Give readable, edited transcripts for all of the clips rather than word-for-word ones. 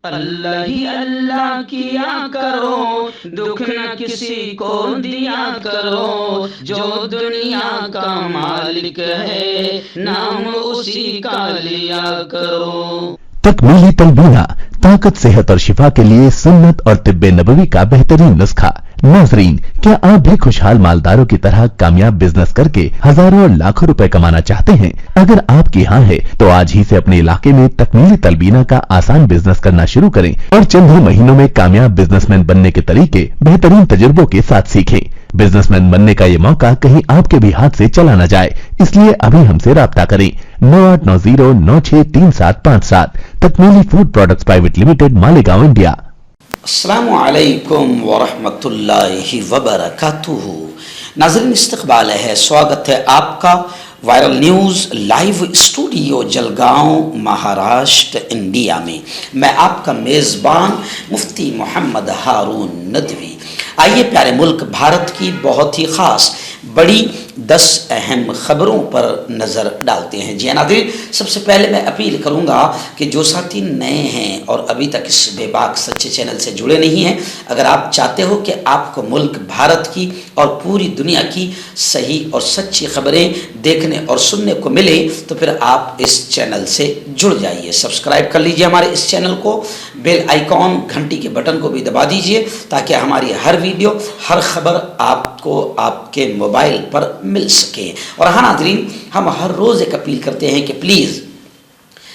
اللہ ہی اللہ کیا کرو، دکھ نہ کسی کو دیا کرو، جو دنیا کا مالک ہے نام اسی کا لیا کرو۔ تکمیلی تلبینہ، طاقت، صحت اور شفا کے لیے سنت اور طب نبوی کا بہترین نسخہ۔ ناظرین، کیا آپ بھی خوشحال مالداروں کی طرح کامیاب بزنس کر کے ہزاروں اور لاکھوں روپے کمانا چاہتے ہیں؟ اگر آپ کی ہاں ہے تو آج ہی سے اپنے علاقے میں تکمیلی تلبینہ کا آسان بزنس کرنا شروع کریں اور چند ہی مہینوں میں کامیاب بزنس مین بننے کے طریقے بہترین تجربوں کے ساتھ سیکھیں۔ بزنس مین بننے کا یہ موقع کہیں آپ کے بھی ہاتھ سے چلا نہ جائے، اس لیے ابھی ہم سے رابطہ کریں۔ 9890963757 Takmeeli food products private limited, Malegaon, India. السلام علیکم ورحمۃ اللہ وبرکاتہ۔ ناظرین، استقبال ہے، سواگت ہے آپ کا viral news live studio Jalgaon, Maharashtra, India میں۔ میں آپ کا میزبان مفتی محمد ہارون ندوی۔ آئیے پیارے ملک بھارت کی بہت ہی خاص بڑی 10 اہم خبروں پر نظر ڈالتے ہیں۔ جی ناظرین، سب سے پہلے میں اپیل کروں گا کہ جو ساتھی نئے ہیں اور ابھی تک اس بے باک سچے چینل سے جڑے نہیں ہیں، اگر آپ چاہتے ہو کہ آپ کو ملک بھارت کی اور پوری دنیا کی صحیح اور سچی خبریں دیکھنے اور سننے کو ملے تو پھر آپ اس چینل سے جڑ جائیے، سبسکرائب کر لیجئے ہمارے اس چینل کو، بیل آئیکن گھنٹی کے بٹن کو بھی دبا دیجئے تاکہ ہماری ہر ویڈیو، ہر خبر آپ کو آپ کے موبائل پر مل سکے۔ اور ہاں ناظرین، ہم ہر روز ایک اپیل کرتے ہیں کہ پلیز،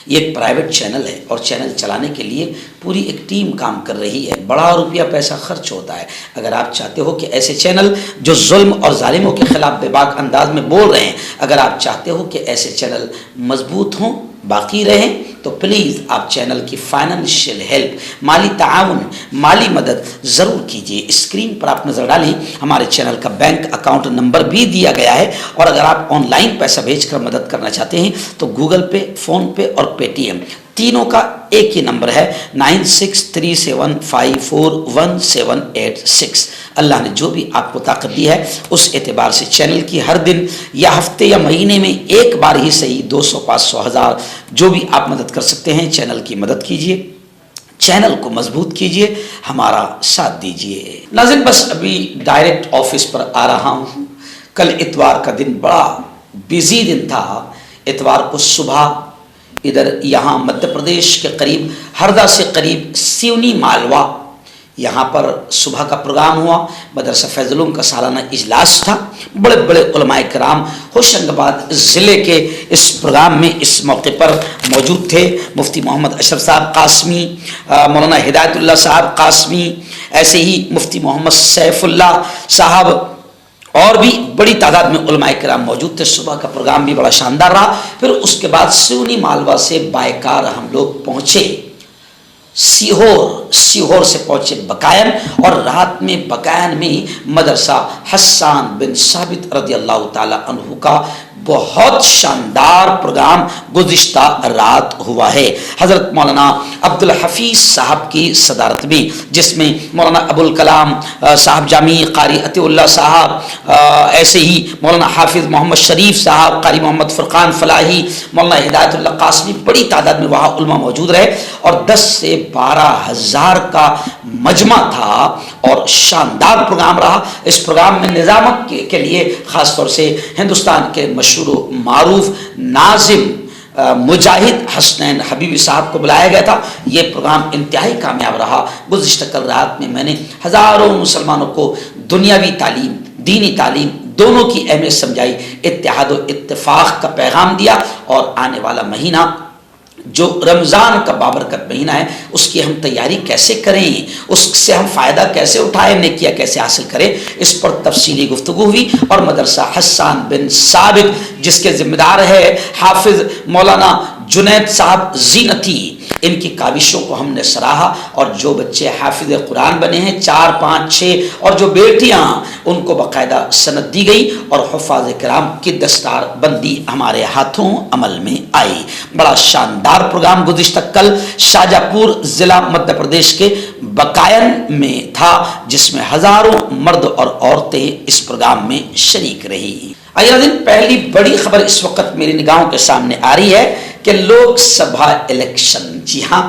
یہ ایک پرائیویٹ چینل ہے اور چینل چلانے کے لیے پوری ایک ٹیم کام کر رہی ہے، بڑا روپیہ پیسہ خرچ ہوتا ہے۔ اگر آپ چاہتے ہو کہ ایسے چینل جو ظلم اور ظالموں کے خلاف بے باک انداز میں بول رہے ہیں، اگر آپ چاہتے ہو کہ ایسے چینل مضبوط ہوں، باقی رہیں، تو پلیز آپ چینل کی فائنینشیل ہیلپ، مالی تعاون، مالی مدد ضرور کیجیے۔ اسکرین پر آپ نظر ڈالیں، ہمارے چینل کا بینک اکاؤنٹ نمبر بھی دیا گیا ہے، اور اگر آپ آن لائن پیسہ بھیج کر مدد کرنا چاہتے ہیں تو گوگل پے، فون پے اور پے ٹی ایم تینوں کا ایک ہی نمبر ہے 9637541786۔ اللہ نے جو بھی آپ کو طاقت دی ہے اس اعتبار سے چینل کی ہر دن یا ہفتے یا مہینے میں ایک بار ہی صحیح 200، 500، 1000 جو بھی آپ مدد کر سکتے ہیں، چینل کی مدد کیجیے، چینل کو مضبوط کیجیے، ہمارا ساتھ دیجیے۔ ناظرین، بس ابھی ڈائریکٹ آفس پر آ رہا ہوں۔ کل اتوار کا دن بڑا بزی دن تھا۔ اتوار کو صبح ادھر یہاں مدھیہ پردیش کے قریب ہردا سے قریب سیونی مالوا، یہاں پر صبح کا پروگرام ہوا۔ مدرسہ فیض العلوم کا سالانہ اجلاس تھا، بڑے بڑے علماء کرام ہوشنگ آباد ضلع کے اس پروگرام میں اس موقع پر موجود تھے۔ مفتی محمد اشرف صاحب قاسمی، مولانا ہدایت اللہ صاحب قاسمی، ایسے ہی مفتی محمد سیف اللہ صاحب، اور بھی بڑی تعداد میں علماء کرام موجود تھے۔ صبح کا پروگرام بھی بڑا شاندار رہا۔ پھر اس کے بعد سیونی مالوا سے بائے کار ہم لوگ پہنچے سیہور سے پہنچے بقائن، اور رات میں بقائن میں مدرسہ حسان بن ثابت رضی اللہ تعالی عنہ کا بہت شاندار پروگرام گزشتہ رات ہوا ہے۔ حضرت مولانا عبدالحفیظ صاحب کی صدارت میں، جس میں مولانا ابوالکلام صاحب جامی، قاری عطیہ اللہ صاحب، ایسے ہی مولانا حافظ محمد شریف صاحب، قاری محمد فرقان فلاحی، مولانا ہدایت اللہ قاسمی، بڑی تعداد میں وہاں علماء موجود رہے، اور 10 سے 12 ہزار کا مجمع تھا اور شاندار پروگرام رہا۔ اس پروگرام میں نظامت کے لیے خاص طور سے ہندوستان کے مشہور و معروف ناظم مجاہد حسنین حبیبی صاحب کو بلایا گیا تھا۔ یہ پروگرام انتہائی کامیاب رہا۔ گزشتہ کل رات میں میں نے ہزاروں مسلمانوں کو دنیاوی تعلیم، دینی تعلیم دونوں کی اہمیت سمجھائی، اتحاد و اتفاق کا پیغام دیا، اور آنے والا مہینہ جو رمضان کا بابرکت مہینہ ہے، اس کی ہم تیاری کیسے کریں، اس سے ہم فائدہ کیسے اٹھائیں، نیکیاں کیسے حاصل کریں، اس پر تفصیلی گفتگو ہوئی۔ اور مدرسہ حسان بن ثابت، جس کے ذمہ دار ہے حافظ مولانا جنید صاحب زینتی، ان کی کاوشوں کو ہم نے سراہا، اور جو بچے حافظ قرآن بنے ہیں 4، 5، 6، اور جو بیٹیاں، ان کو باقاعدہ سند دی گئی، اور حفاظ کرام کی دستار بندی ہمارے ہاتھوں عمل میں آئی۔ بڑا شاندار پروگرام گزشتہ کل شاہجہاں پور ضلع مدھیہ پردیش کے بقائن میں تھا، جس میں ہزاروں مرد اور عورتیں اس پروگرام میں شریک رہی۔ پہلی بڑی خبر اس وقت میری نگاہوں کے سامنے آ رہی ہے کہ لوک سبھا الیکشن، جی ہاں،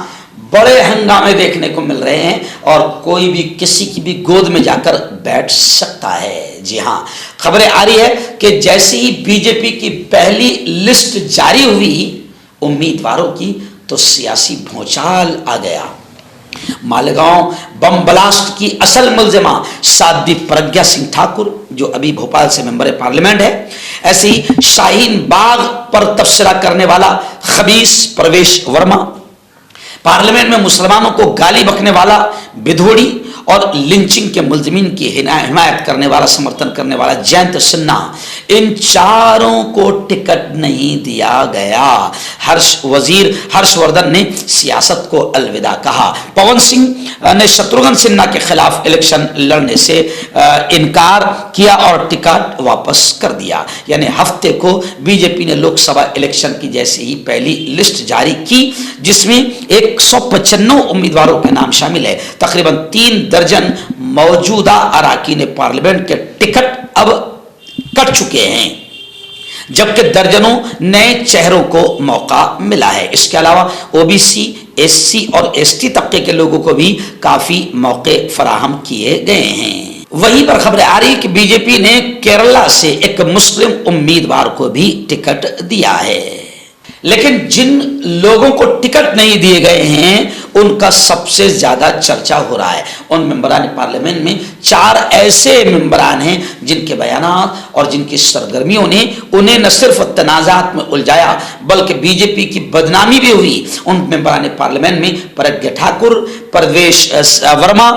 बड़े हंगामे देखने को मिल रहे हैं और कोई भी किसी की भी गोद में जाकर बैठ सकता है। जी हाँ, खबरें आ रही है कि जैसे ही बीजेपी की पहली लिस्ट जारी हुई उम्मीदवारों की, तो सियासी भूचाल आ गया। मालेगांव बम ब्लास्ट की असल मुलजिमा साध्वी प्रज्ञा सिंह ठाकुर, जो अभी भोपाल से मेंबर पार्लियामेंट है, ऐसे ही शाहीन बाग पर तबसरा करने वाला खबीस प्रवेश वर्मा, पार्लियामेंट में मुसलमानों को गाली बकने वाला बिधोड़ी और लिंचिंग के मुलजिमीन की हिमायत करने वाला, समर्थन करने वाला जयंत सिन्हा, इन चारों को टिकट नहीं दिया गया। वजीर हर्षवर्धन ने सियासत को अलविदा कहा। पवन सिंह ने शत्रुघ्न सिन्हा के खिलाफ इलेक्शन लड़ने से इनकार किया और टिकट वापस कर दिया। यानी हफ्ते को बीजेपी ने लोकसभा इलेक्शन की जैसे ही पहली लिस्ट जारी की, जिसमें 195 उम्मीदवारों के नाम शामिल है। तकरीबन 3 दर्जन मौजूदा अरकान पार्लियामेंट के टिकट अब कट चुके हैं, जबकि दर्जनों नए चेहरों को मौका मिला है। इसके अलावा ओबीसी, एससी और एसटी तबके के लोगों को भी काफी मौके फराहम किए गए हैं। वहीं पर खबरें आ रही कि बीजेपी ने केरला से एक मुस्लिम उम्मीदवार को भी टिकट दिया है, लेकिन जिन लोगों को टिकट नहीं दिए गए हैं उनका सबसे ज्यादा चर्चा हो रहा है। उन मेंबरान पार्लियामेंट में 4 ऐसे मेंबरान हैं जिनके बयानात और जिनकी सरगर्मियों ने उन्हें न सिर्फ तनाजात में उलझाया बल्कि बीजेपी की बदनामी भी हुई। उन मेंबरान पार्लियामेंट में प्रज्ञा ठाकुर, प्रवेश वर्मा,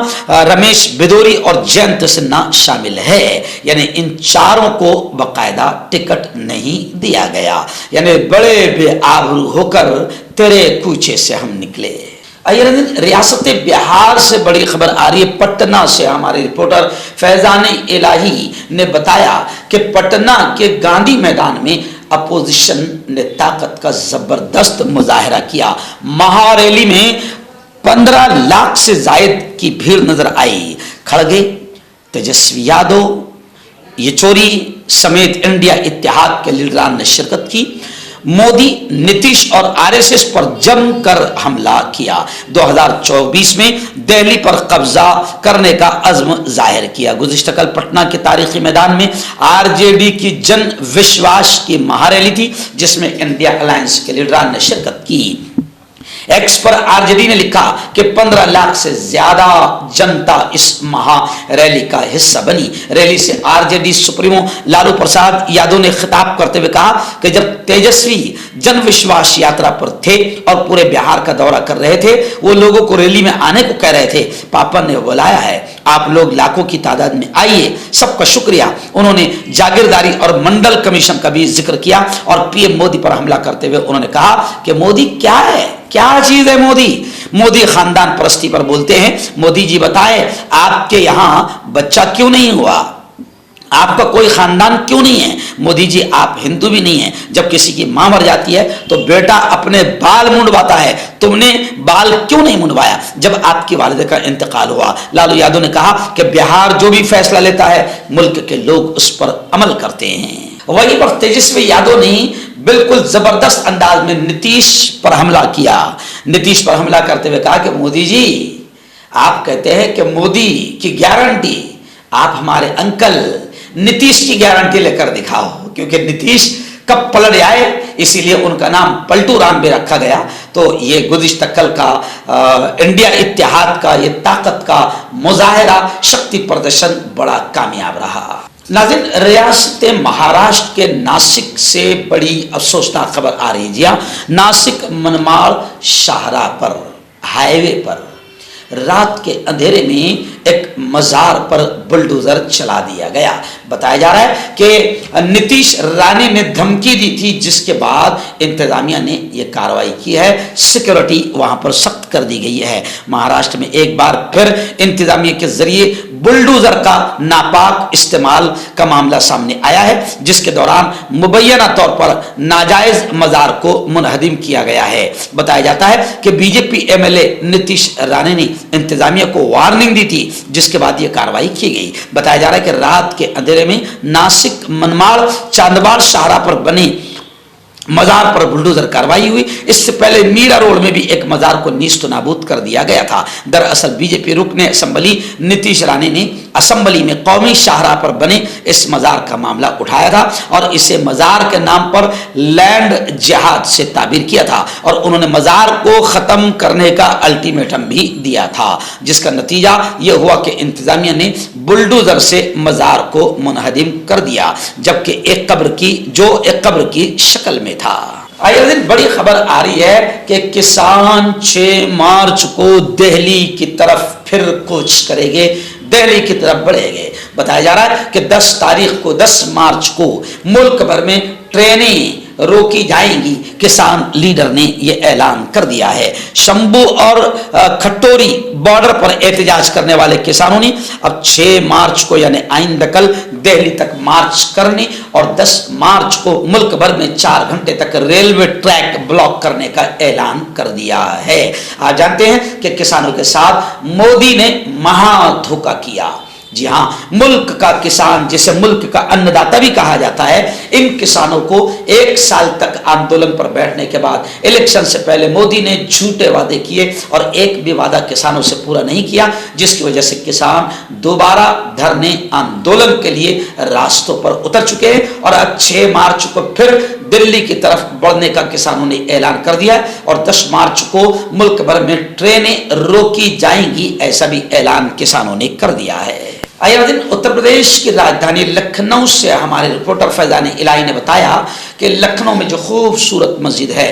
रमेश बिदोरी और जयंत सिन्हा शामिल है। यानी इन चारों को बकायदा टिकट नहीं दिया गया। यानी बड़े बेआबरू होकर तेरे कूचे से हम निकले। रियासत बिहार से बड़ी खबर आ रही है। पटना से हमारे रिपोर्टर फैजान इलाही ने बताया कि पटना के गांधी मैदान में अपोजिशन ने ताकत का जबरदस्त मुजाहरा किया। महारैली में 15 लाख से जायद की भीड़ नजर आई। खड़गे, तेजस्वी यादव, येचुरी समेत इंडिया इत्तेहाद के लीडरान ने शिरकत की। मोदी, नीतीश और आरएसएस पर जमकर हमला किया। 2024 में दिल्ली पर कब्जा करने का अज़्म जाहिर किया। गुज़िश्ता कल पटना के तारीखी मैदान में आरजेडी की जन विश्वास की महारैली थी, जिसमें इंडिया अलायंस के लीडरान ने शिरकत की। एक्स पर आरजेडी ने लिखा कि 15 लाख से ज्यादा जनता इस महारैली का हिस्सा बनी। रैली से आरजेडी सुप्रीमो लालू प्रसाद यादव ने खिताब करते हुए कहा कि जब तेजस्वी जन विश्वास यात्रा पर थे और पूरे बिहार का दौरा कर रहे थे, वो लोगों को रैली में आने को कह रहे थे। पापा ने बुलाया है, आप लोग लाखों की तादाद में आइए, सबका शुक्रिया। उन्होंने जागीरदारी और मंडल कमीशन का भी जिक्र किया और पीएम मोदी पर हमला करते हुए उन्होंने कहा कि मोदी क्या है, क्या चीज है मोदी खानदान परस्ती पर बोलते हैं। मोदी जी बताएं, आपके यहां बच्चा क्यों नहीं हुआ, आपका कोई खानदान क्यों नहीं है? मोदी जी, आप हिंदू भी नहीं है। जब किसी की मां मर जाती है तो बेटा अपने बाल मुंडवाता है, तुमने बाल क्यों नहीं मुंडवाया जब आपकी वालिदा का इंतकाल हुआ? लालू यादव ने कहा कि बिहार जो भी फैसला लेता है मुल्क के लोग उस पर अमल करते हैं। वहीं पर तेजस्वी यादव ने बिल्कुल जबरदस्त अंदाज में नीतीश पर हमला किया। नीतीश पर हमला करते हुए कहा कि मोदी जी, आप कहते हैं कि मोदी की गारंटी, आप हमारे अंकल नीतीश की गारंटी लेकर दिखाओ, क्योंकि नीतीश कब पलट आए इसीलिए उनका नाम पलटू राम भी रखा गया। तो ये गुज़िश्ता कल का इंडिया इत्तेहाद का ये ताकत का मुजाहरा, शक्ति प्रदर्शन बड़ा कामयाब रहा। नाज़रीन, रियासत महाराष्ट्र के नासिक से बड़ी अफसोसनाक खबर आ रही है। जी हाँ, नासिक मनमाड़ शाहराह पर हाईवे पर रात के अंधेरे में एक मजार पर बुलडोजर चला दिया गया। बताया जा रहा है कि नीतीश राणे ने धमकी दी थी, जिसके बाद इंतजामिया ने यह कार्रवाई की है। सिक्योरिटी वहां पर सख्त कर दी गई है। महाराष्ट्र में एक बार फिर इंतजामिया के जरिए बुलडोजर का नापाक इस्तेमाल का मामला सामने आया है, जिसके दौरान मुबैना तौर पर नाजायज मजार को मुनहदिम किया गया है। बताया जाता है कि बीजेपी एमएलए नीतीश राणे ने इंतजामिया को वार्निंग दी थी, जिसके बाद यह कार्रवाई की गई। बताया जा रहा है कि रात के अंधेरे में नासिक मनमाड़ चांदबाड़ शाहराह पर बने मजार पर बुलडोजर कार्रवाई हुई। इससे पहले मीरा रोड में भी एक मजार को नीस्तो नाबूद कर दिया गया था। दरअसल बीजेपी रुकने असेंबली नीतीश राणे ने असेंबली में कौमी शाहराह पर बने इस मजार का मामला उठाया था और इसे मजार के नाम पर लैंड जिहाद से ताबीर किया था और उन्होंने मजार को खत्म करने का अल्टीमेटम भी दिया था, जिसका नतीजा यह हुआ कि इंतजामिया ने बुलडोजर से मजार को मुनहदिम कर दिया, जबकि एक कब्र की शक्ल में था। आए दिन बड़ी खबर आ रही है कि किसान 6 मार्च को दिल्ली की तरफ फिर कूच करेंगे, दिल्ली की तरफ बढ़ेंगे। बताया जा रहा है कि 10 मार्च को मुल्क भर में ट्रेनें रोकी जाएंगी। किसान लीडर ने यह ऐलान कर दिया है। शंभू और खट्टोरी बॉर्डर पर एहतजाज करने वाले किसानों ने अब 6 मार्च को यानी आइंदा कल दिल्ली तक मार्च करने और 10 मार्च को मुल्क भर में 4 घंटे तक रेलवे ट्रैक ब्लॉक करने का ऐलान कर दिया है। आप जानते हैं कि किसानों के साथ मोदी ने महा धोखा किया। जी हाँ, मुल्क का किसान, जिसे मुल्क का अन्नदाता भी कहा जाता है, इन किसानों को 1 साल तक आंदोलन पर बैठने के बाद इलेक्शन से पहले मोदी ने झूठे वादे किए और एक भी वादा किसानों से पूरा नहीं किया, जिसकी वजह से किसान दोबारा धरने आंदोलन के लिए रास्तों पर उतर चुके हैं और अब 6 मार्च को फिर दिल्ली की तरफ बढ़ने का किसानों ने ऐलान कर दिया है और 10 मार्च को मुल्क भर में ट्रेनें रोकी जाएंगी, ऐसा भी ऐलान किसानों ने कर दिया है। आया दिन उत्तर प्रदेश की राजधानी लखनऊ से हमारे रिपोर्टर फैजान इलाही ने बताया कि लखनऊ में जो खूबसूरत मस्जिद है,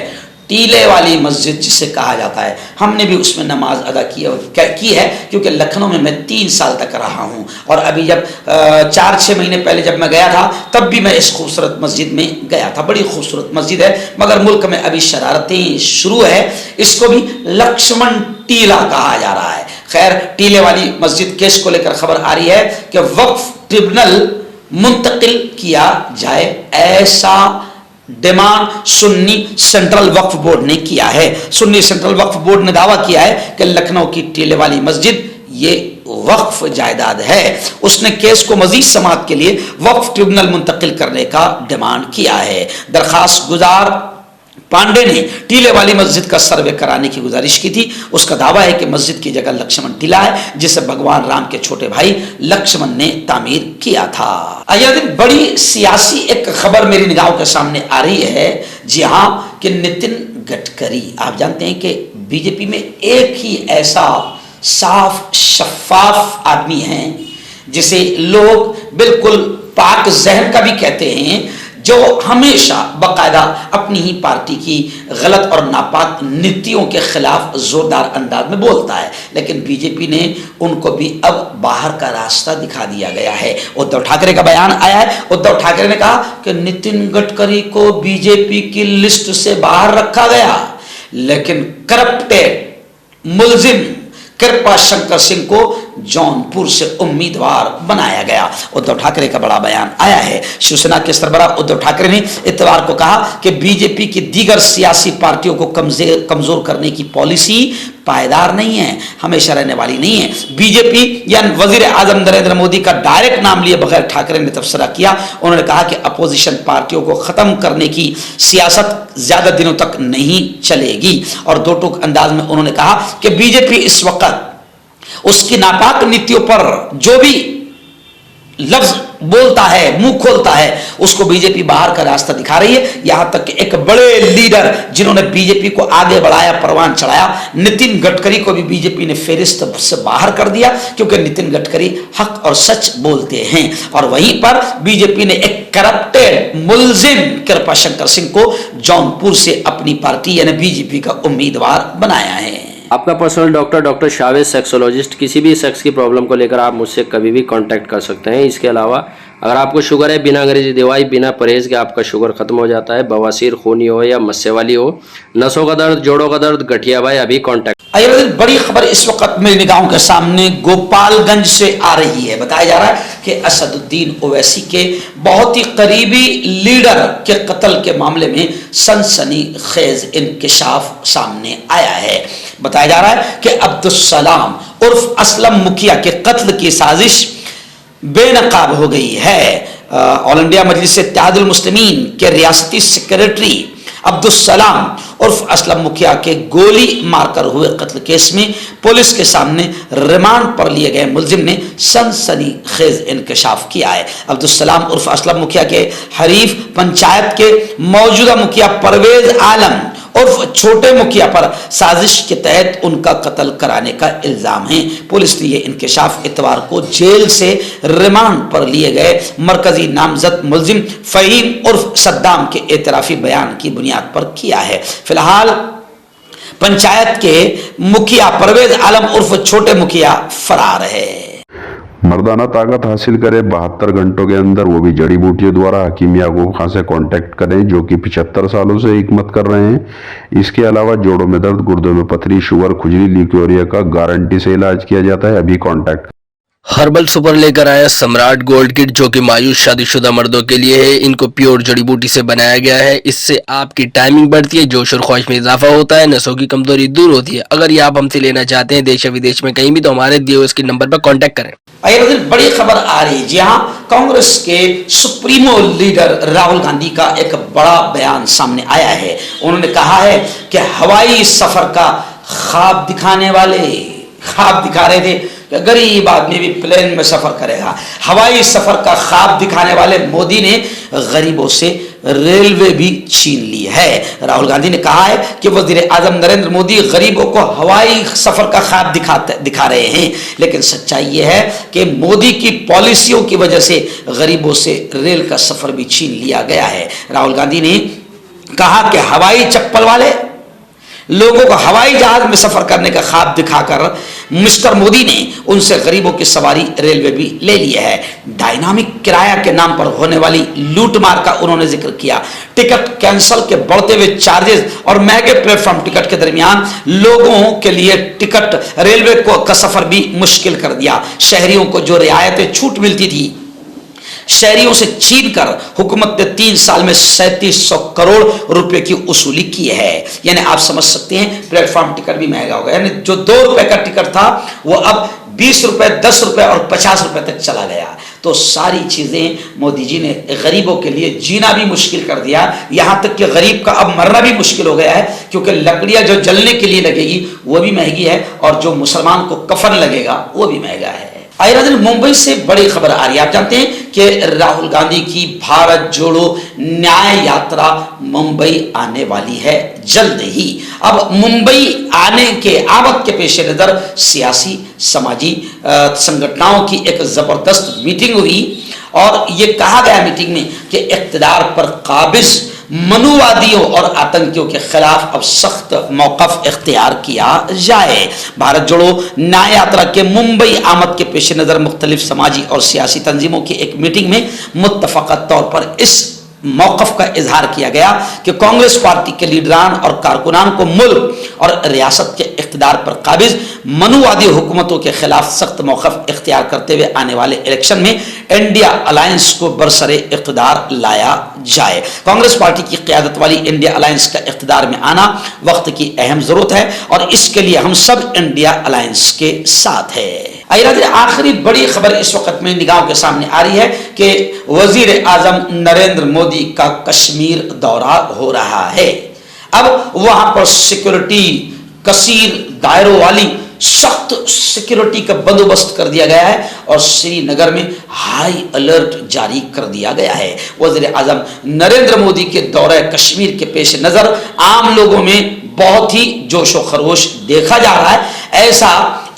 टीले वाली मस्जिद जिसे कहा जाता है, हमने भी उसमें नमाज अदा की है क्योंकि लखनऊ में मैं 3 साल तक रहा हूं और अभी जब 4-6 महीने पहले जब मैं गया था तब भी मैं इस खूबसूरत मस्जिद में गया था। बड़ी खूबसूरत मस्जिद है, मगर मुल्क में अभी शरारतें शुरू है। इसको भी लक्ष्मण टीला कहा जा रहा है। खैर, टीले वाली मस्जिद केस को लेकर खबर आ रही है कि वक्फ ट्रिब्यूनल मुंतकिल किया जाए, ऐसा डिमांड सुन्नी सेंट्रल वक्फ बोर्ड ने किया है। सुन्नी सेंट्रल वक्फ बोर्ड ने दावा किया है कि लखनऊ की टीले वाली मस्जिद ये वक्फ जायदाद है। उसने केस को मजीद समाअत के लिए वक्फ ट्रिब्यूनल मुंतकिल करने का डिमांड किया है। दरखास्त गुजार पांडे ने टीले वाली मस्जिद का सर्वे कराने की गुजारिश की थी। उसका दावा है कि मस्जिद की जगह लक्ष्मण टीला है जिसे भगवान राम के छोटे भाई लक्ष्मण ने तामीर किया था। आया दिन बड़ी सियासी एक खबर मेरी निगाहों के सामने आ रही है। जी हाँ, कि नितिन गडकरी, आप जानते हैं कि बीजेपी में एक ही ऐसा साफ शफाफ आदमी है जिसे लोग बिल्कुल पाक जहन का भी कहते हैं, जो हमेशा बाकायदा अपनी ही पार्टी की गलत और नापाक नीतियों के खिलाफ जोरदार अंदाज में बोलता है। लेकिन बीजेपी ने उनको भी अब बाहर का रास्ता दिखा दिया गया है। उद्धव ठाकरे का बयान आया है। उद्धव ठाकरे ने कहा कि नितिन गडकरी को बीजेपी की लिस्ट से बाहर रखा गया, लेकिन करप्टेड मुलजिम कृपा शंकर सिंह को जौनपुर से उम्मीदवार बनाया गया। उद्धव ठाकरे का बड़ा बयान आया है। शिवसेना के सरबराह उद्धव ठाकरे ने इतवार को कहा कि बीजेपी की दीगर सियासी पार्टियों को कमजोर करने की पॉलिसी पायदार नहीं है, हमेशा रहने वाली नहीं है। बीजेपी या वजीर आजम नरेंद्र मोदी का डायरेक्ट नाम लिए बगैर ठाकरे ने तबसरा किया। उन्होंने कहा कि अपोजिशन पार्टियों को खत्म करने की सियासत ज्यादा दिनों तक नहीं चलेगी और दो टूक अंदाज में उन्होंने कहा कि बीजेपी इस वक्त उसकी नापाक नीतियों पर जो भी लफ्ज बोलता है, मुंह खोलता है, उसको बीजेपी बाहर का रास्ता दिखा रही है। यहां तक कि एक बड़े लीडर जिन्होंने बीजेपी को आगे बढ़ाया, परवान चढ़ाया, नितिन गडकरी को भी बीजेपी ने फेरिस्त से बाहर कर दिया क्योंकि नितिन गडकरी हक और सच बोलते हैं। और वहीं पर बीजेपी ने एक करप्टेड मुलजिम कृपा शंकर सिंह को जौनपुर से अपनी पार्टी यानी बीजेपी का उम्मीदवार बनाया है। आपका पर्सनल डॉक्टर शावेज सेक्सोलॉजिस्ट, किसी भी सेक्स की प्रॉब्लम को लेकर आप मुझसे कभी भी कांटेक्ट कर सकते हैं। इसके अलावा अगर आपको शुगर है, बिना अंग्रेजी दवाई, बिना परहेज के आपका शुगर खत्म हो जाता है, बवासीर, खूनी हो या मस्से वाली हो, नसों का दर्द, जोड़ों का दर्द, गठिया भाई, अभी कांटेक्ट। बड़ी खबर इस वक्त मेरी निगाहों के सामने गोपालगंज से आ रही है। बताया जा रहा है कि असदुद्दीन ओवैसी के बहुत ही करीबी लीडर के कत्ल के मामले में सनसनीखेज इंकिशाफ सामने आया है। बताया जा रहा है कि अब्दुल सलाम उर्फ असलम मुखिया के कत्ल की साजिश बेनकाब हो गई है। ऑल इंडिया मजलिस इत्तेहादुल मुस्लिमीन के रियासती सेक्रेटरी عبدالسلام عرف اسلم مکھیا کے گولی مار کر ہوئے قتل کیس میں پولیس کے سامنے ریمانڈ پر لیے گئے ملزم نے سنسنی خیز انکشاف کیا ہے۔ عبدالسلام عرف اسلم مکھیا کے حریف پنچایت کے موجودہ مکھیا پرویز عالم عرف چھوٹے مکھیا پر سازش کے تحت ان کا قتل کرانے کا الزام ہے۔ پولیس نے یہ انکشاف اتوار کو جیل سے ریمانڈ پر لیے گئے مرکزی نامزد ملزم فہیم عرف صدام کے اعترافی بیان کی بنیاد پر کیا ہے۔ فی الحال پنچایت کے مکھیا پرویز عالم عرف چھوٹے مکھیا فرار ہے۔ مردانہ طاقت حاصل کرے 72 گھنٹوں کے اندر، وہ بھی جڑی بوٹیوں دوارا۔ حکیم یعقوب خان سے کانٹیکٹ کریں جو کہ 75 سالوں سے حکمت کر رہے ہیں۔ اس کے علاوہ جوڑوں میں درد، گردوں میں پتھری، شوگر، کھجلی، لیکوریا کا گارنٹی سے علاج کیا جاتا ہے۔ ابھی کانٹیکٹ۔ ہربل سپر لے کر آیا سمراٹ گولڈ کٹ جو کہ مایوس شادی شدہ مردوں کے لیے ہے۔ ان کو پیور جڑی بوٹی سے بنایا گیا ہے۔ اس سے آپ کی ٹائمنگ بڑھتی ہے، جوش اور خواہش میں اضافہ ہوتا ہے، نسوں کی کمزوری دور ہوتی ہے۔ اگر یہ آپ ہم سے لینا چاہتے ہیں دیش و ودیش میں کہیں بھی، تو ہمارے دیے ہوئے اس کے نمبر پر کانٹیکٹ کریں۔ بڑی خبر آ رہی ہے، جہاں کانگریس کے سپریمو لیڈر راہل گاندھی کا ایک بڑا بیان سامنے آیا ہے۔ انہوں نے کہا ہے کہ ہوائی سفر کا خواب دکھانے والے خواب دکھا رہے تھے کہ غریب آدمی بھی پلین میں سفر کرے گا۔ ہوائی سفر کا خواب دکھانے والے مودی نے غریبوں سے ریلوے بھی چھین لی ہے۔ راہل گاندھی نے کہا ہے کہ وزیر اعظم نریندر مودی غریبوں کو ہوائی سفر کا خواب دکھا رہے ہیں، لیکن سچائی یہ ہے کہ مودی کی پالیسیوں کی وجہ سے غریبوں سے ریل کا سفر بھی چھین لیا گیا ہے۔ راہل گاندھی نے کہا کہ ہوائی چپل والے لوگوں کو ہوائی جہاز میں سفر کرنے کا خواب دکھا کر مسٹر مودی نے ان سے غریبوں کی سواری ریلوے بھی لے لی ہے۔ ڈائنامک کرایہ کے نام پر ہونے والی لوٹ مار کا انہوں نے ذکر کیا۔ ٹکٹ کینسل کے بڑھتے ہوئے چارجز اور مہنگے پلیٹ فارم ٹکٹ کے درمیان لوگوں کے لیے ٹکٹ ریلوے کا سفر بھی مشکل کر دیا۔ شہریوں کو جو رعایتیں چھوٹ ملتی تھی، شہریوں سے چھین کر حکومت نے 3 سال میں 3700 کروڑ روپے کی وصولی کی ہے۔ یعنی آپ سمجھ سکتے ہیں پلیٹ فارم ٹکٹ بھی مہنگا ہو گیا، یعنی جو 2 روپے کا ٹکٹ تھا وہ اب 20 روپے، 10 روپے اور 50 روپے تک چلا گیا۔ تو ساری چیزیں مودی جی نے غریبوں کے لیے جینا بھی مشکل کر دیا، یہاں تک کہ غریب کا اب مرنا بھی مشکل ہو گیا ہے، کیونکہ لکڑیاں جو جلنے کے لیے لگے گی وہ بھی مہنگی ہے، اور جو مسلمان کو کفن لگے گا وہ بھی مہنگا ہے۔ ممبئی سے بڑی خبر آ رہی ہے۔ آپ جانتے ہیں کہ راہل گاندھی کی بھارت جوڑو نیائے یاترا ممبئی آنے والی ہے جلد ہی۔ اب ممبئی آنے کے آمد کے پیش نظر سیاسی سماجی سنگٹھنوں کی ایک زبردست میٹنگ ہوئی، اور یہ کہا گیا میٹنگ میں کہ اقتدار پر قابض منووادیوں اور آتنکیوں کے خلاف اب سخت موقف اختیار کیا جائے۔ بھارت جوڑو نیائے یاترا کے ممبئی آمد کے پیش نظر مختلف سماجی اور سیاسی تنظیموں کی ایک میٹنگ میں متفقہ طور پر اس موقف کا اظہار کیا گیا کہ کانگریس پارٹی کے لیڈران اور کارکنان کو ملک اور ریاست کے اقتدار پر قابض منووادی حکومتوں کے خلاف سخت موقف اختیار کرتے ہوئے آنے والے الیکشن میں انڈیا الائنس کو برسر اقتدار لایا جائے۔ کانگریس پارٹی کی قیادت والی انڈیا الائنس کا اقتدار میں آنا وقت کی اہم ضرورت ہے، اور اس کے لیے ہم سب انڈیا الائنس کے ساتھ ہیں۔ آخری بڑی خبر اس وقت میں نگاہوں کے سامنے آ رہی ہے کہ وزیر اعظم نریندر مودی کا کشمیر دورہ ہو رہا ہے۔ اب وہاں پر سیکورٹی کثیر دائروں والی سخت سیکورٹی کا بندوبست کر دیا گیا ہے، اور سری نگر میں ہائی الرٹ جاری کر دیا گیا ہے۔ وزیر اعظم نریندر مودی کے دورہ کشمیر کے پیش نظر عام لوگوں میں بہت ہی جوش و خروش دیکھا جا رہا ہے۔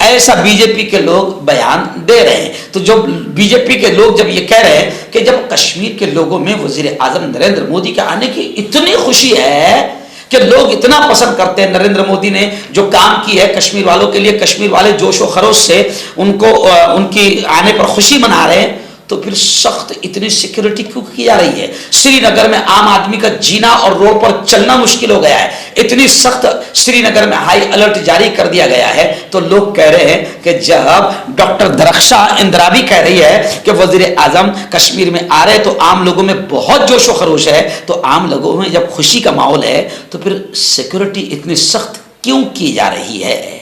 ایسا بی جے پی کے لوگ بیان دے رہے ہیں۔ تو جو بی جے پی کے لوگ جب یہ کہہ رہے ہیں کہ جب کشمیر کے لوگوں میں وزیر اعظم نریندر مودی کے آنے کی اتنی خوشی ہے کہ لوگ اتنا پسند کرتے ہیں، نریندر مودی نے جو کام کی ہے کشمیر والوں کے لیے، کشمیر والے جوش و خروش سے ان کی آنے پر خوشی منا رہے ہیں، تو پھر سخت اتنی سیکورٹی کیوں کی جا رہی ہے؟ سری نگر میں عام آدمی کا جینا اور روڈ پر چلنا مشکل ہو گیا ہے، اتنی سخت سری نگر میں ہائی الرٹ جاری کر دیا گیا ہے۔ تو لوگ کہہ رہے ہیں کہ جب ڈاکٹر درخشاں اندرابی کہہ رہی ہے کہ وزیر اعظم کشمیر میں آ رہے تو عام لوگوں میں بہت جوش و خروش ہے، تو عام لوگوں میں جب خوشی کا ماحول ہے تو پھر سیکورٹی اتنی سخت کیوں کی جا رہی ہے؟